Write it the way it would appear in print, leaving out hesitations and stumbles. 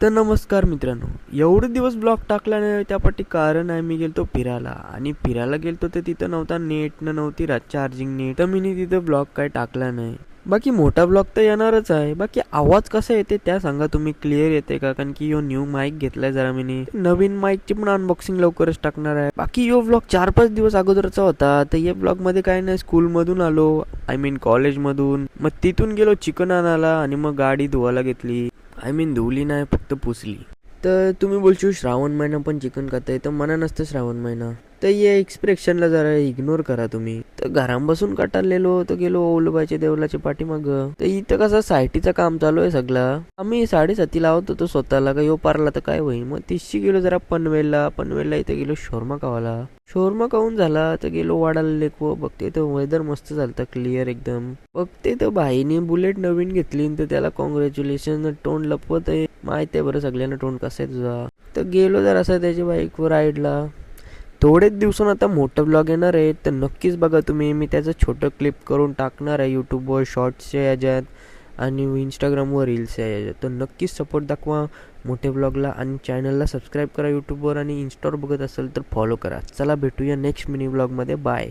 तर नमस्कार मित्रांनो, एवढे दिवस ब्लॉग टाकला नाही त्यापाठी कारण आहे मी गेलतो फिरायला आणि फिरायला गेलतो तर तिथं नव्हता नेट नव्हती चार्जिंग नेट तर मी तिथं ब्लॉग काय टाकला नाही. बाकी मोठा ब्लॉग तर येणारच आहे. बाकी आवाज कसा येते त्या सांगा, तुम्ही क्लिअर येते का? कारण की यो न्यू माईक घेतलाय जरा मी नवीन माईकची पण अनबॉक्सिंग लवकरच टाकणार आहे. बाकी यो ब्लॉग 4-5 दिवस अगोदरचा होता. तर या ब्लॉग मध्ये काय नाही, स्कूल मधून आलो, आय मीन कॉलेज मधून, मग तिथून गेलो चिकन आणायला आणि मग गाडी धुवायला घेतली. आय मीन धुवली नाही, फक्त पुसली. तर तुम्ही बोलशो श्रावण महिना पण चिकन खाताय, तर मना नसतं श्रावण महिना. तर या एक्सप्रेशनला जरा इग्नोर करा तुम्ही. तर घरात बसून कटाळलेलो तर गेलो ओलबाईच्या देवलाच्या पाठीमाग. तर इथं कसं सायटीचं काम चालू आहे सगळं. आम्ही 7:30 लावत होतो स्वतःला, का यो पारला तर काय होईल. मग 30 गेलो जरा पनवेलला इथं गेलो शोरमा खावाला. शोरमा खाऊन झाला तर गेलो वाडाला लेको. बघते तर वेदर मस्त झालं, क्लिअर एकदम. बघते तर भाईने बुलेट नवीन घेतली, तर त्याला कॉंग्रॅच्युलेशन. तोंड लपवत आहे, माहिती आहे बरं सगळ्यांना तोंड कसं आहे तुझा. तर गेलो जर असं त्याच्या बाईकवर राईडला. थोडेच दिवसांत आता मोठं ब्लॉग येणार आहे, तर नक्कीच बघा तुम्ही. मी त्याचं छोटं क्लिप करून टाकणार आहे यूट्यूबवर शॉर्ट्सच्या याच्यात आणि इंस्टाग्रामवर रील्सच्या याच्यात. तर नक्कीच सपोर्ट दाखवा मोठ्या ब्लॉगला आणि चॅनलला सबस्क्राईब करा यूट्यूबवर, आणि इन्स्टावर बघत असेल तर फॉलो करा. चला भेटूया नेक्स्ट मिनी ब्लॉगमध्ये. बाय.